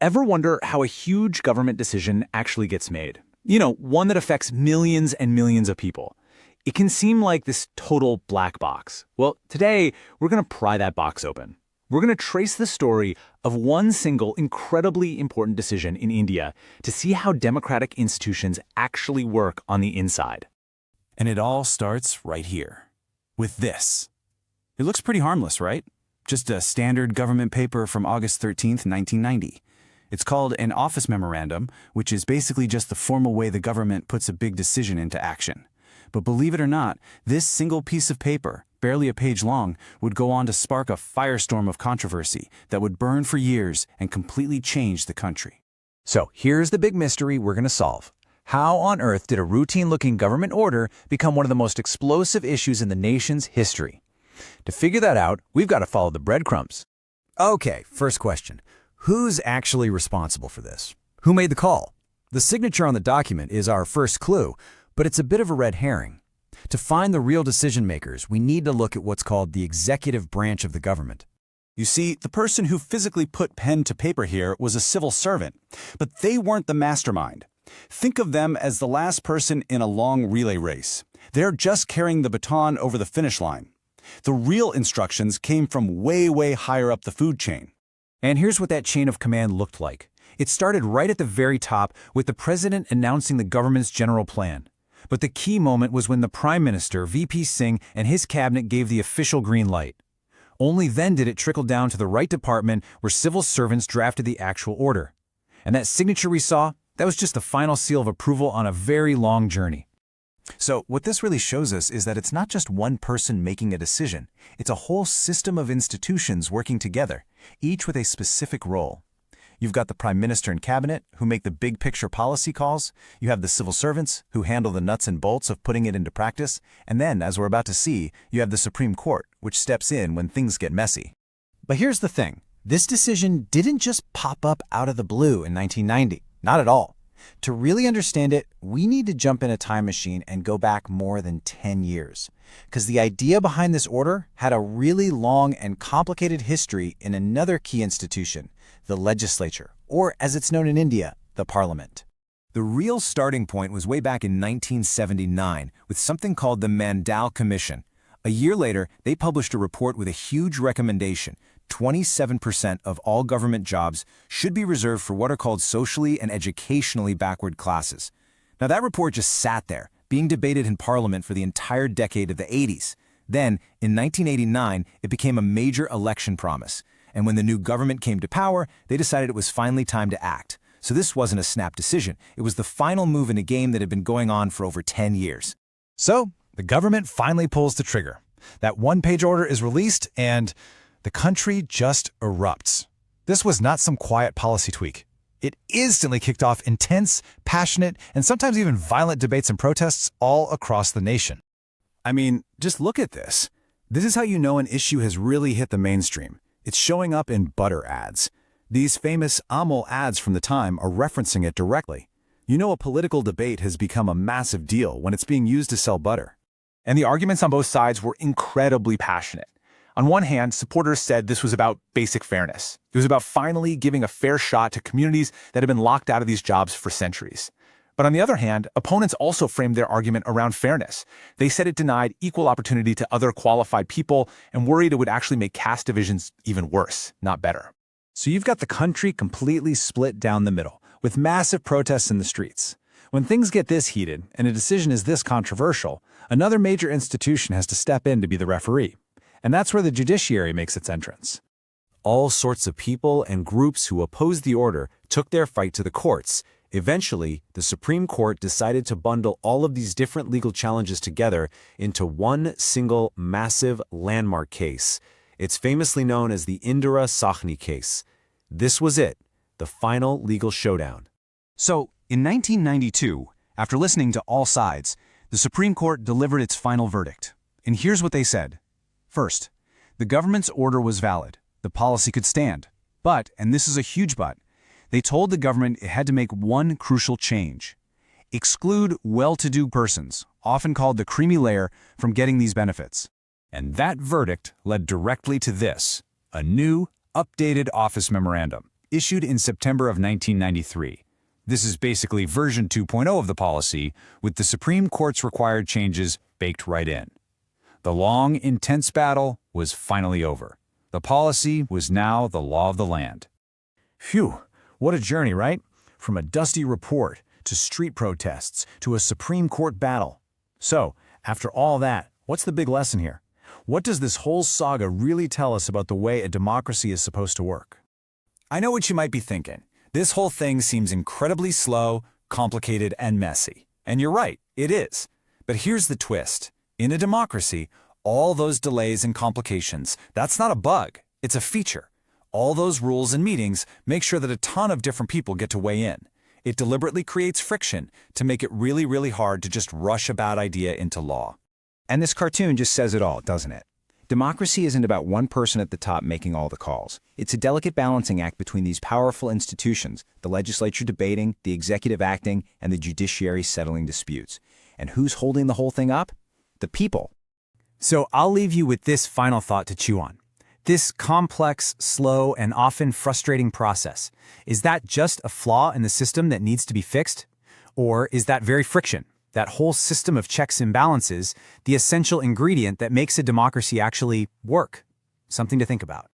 Ever wonder how a huge government decision actually gets made? You know, one that affects millions and millions of people. It can seem like this total black box. Well, today, we're going to pry that box open. We're going to trace the story of one single incredibly important decision in India to see how democratic institutions actually work on the inside. And it all starts right here, with this. It looks pretty harmless, right? Just a standard government paper from August 13th, 1990. It's called an office memorandum, which is basically just the formal way the government puts a big decision into action. But believe it or not, this single piece of paper, barely a page long, would go on to spark a firestorm of controversy that would burn for years and completely change the country. So here's the big mystery we're going to solve. How on earth did a routine-looking government order become one of the most explosive issues in the nation's history? To figure that out, we've got to follow the breadcrumbs. Okay, first question. Who's actually responsible for this? Who made the call? The signature on the document is our first clue, but it's a bit of a red herring. To find the real decision makers, we need to look at what's called the executive branch of the government. You see, the person who physically put pen to paper here was a civil servant, but they weren't the mastermind. Think of them as the last person in a long relay race. They're just carrying the baton over the finish line. The real instructions came from way higher up the food chain. And here's what that chain of command looked like. It started right at the very top with the president announcing the government's general plan. But the key moment was when the Prime Minister, VP Singh, and his cabinet gave the official green light. Only then did it trickle down to the right department where civil servants drafted the actual order. And that signature we saw, that was just the final seal of approval on a very long journey. So what this really shows us is that it's not just one person making a decision. It's a whole system of institutions working together, each with a specific role. You've got the Prime Minister and Cabinet, who make the big picture policy calls. You have the civil servants, who handle the nuts and bolts of putting it into practice. And then, as we're about to see, you have the Supreme Court, which steps in when things get messy. But here's the thing. This decision didn't just pop up out of the blue in 1990. Not at all. To really understand it, we need to jump in a time machine and go back more than 10 years. Because the idea behind this order had a really long and complicated history in another key institution, the legislature, or as it's known in India, the parliament. The real starting point was way back in 1979 with something called the Mandal Commission. A year later, they published a report with a huge recommendation. 27% of all government jobs should be reserved for what are called socially and educationally backward classes. Now that report just sat there, being debated in Parliament for the entire decade of the 80s. Then, in 1989, it became a major election promise. And when the new government came to power, they decided it was finally time to act. So this wasn't a snap decision. It was the final move in a game that had been going on for over 10 years. So, the government finally pulls the trigger. That one-page order is released and the country just erupts. This was not some quiet policy tweak. It instantly kicked off intense, passionate, and sometimes even violent debates and protests all across the nation. I mean, just look at this. This is how you know an issue has really hit the mainstream. It's showing up in butter ads. These famous Amul ads from the time are referencing it directly. You know a political debate has become a massive deal when it's being used to sell butter. And the arguments on both sides were incredibly passionate. On one hand, supporters said this was about basic fairness. It was about finally giving a fair shot to communities that had been locked out of these jobs for centuries. But on the other hand, opponents also framed their argument around fairness. They said it denied equal opportunity to other qualified people and worried it would actually make caste divisions even worse, not better. So you've got the country completely split down the middle, with massive protests in the streets. When things get this heated, and a decision is this controversial, another major institution has to step in to be the referee. And that's where the judiciary makes its entrance. All sorts of people and groups who opposed the order took their fight to the courts. Eventually, the Supreme Court decided to bundle all of these different legal challenges together into one single massive landmark case. It's famously known as the Indira Sahni case. This was it, the final legal showdown. So, in 1992, after listening to all sides, the Supreme Court delivered its final verdict. And here's what they said. First, the government's order was valid. The policy could stand. But, and this is a huge but, they told the government it had to make one crucial change. Exclude well-to-do persons, often called the creamy layer, from getting these benefits. And that verdict led directly to this, a new, updated office memorandum. issued in September of 1993. This is basically version 2.0 of the policy, with the Supreme Court's required changes baked right in. The long, intense battle was finally over. The policy was now the law of the land. Phew, what a journey, right? From a dusty report, to street protests, to a Supreme Court battle. So, after all that, what's the big lesson here? What does this whole saga really tell us about the way a democracy is supposed to work? I know what you might be thinking. This whole thing seems incredibly slow, complicated, and messy. And you're right, it is. But here's the twist. In a democracy, all those delays and complications, that's not a bug, it's a feature. All those rules and meetings make sure that a ton of different people get to weigh in. It deliberately creates friction to make it really, really hard to just rush a bad idea into law. And this cartoon just says it all, doesn't it? Democracy isn't about one person at the top making all the calls. It's a delicate balancing act between these powerful institutions, the legislature debating, the executive acting, and the judiciary settling disputes. And who's holding the whole thing up? The people. So I'll leave you with this final thought to chew on. This complex, slow, and often frustrating process, is that just a flaw in the system that needs to be fixed? Or is that very friction, that whole system of checks and balances, the essential ingredient that makes a democracy actually work? Something to think about.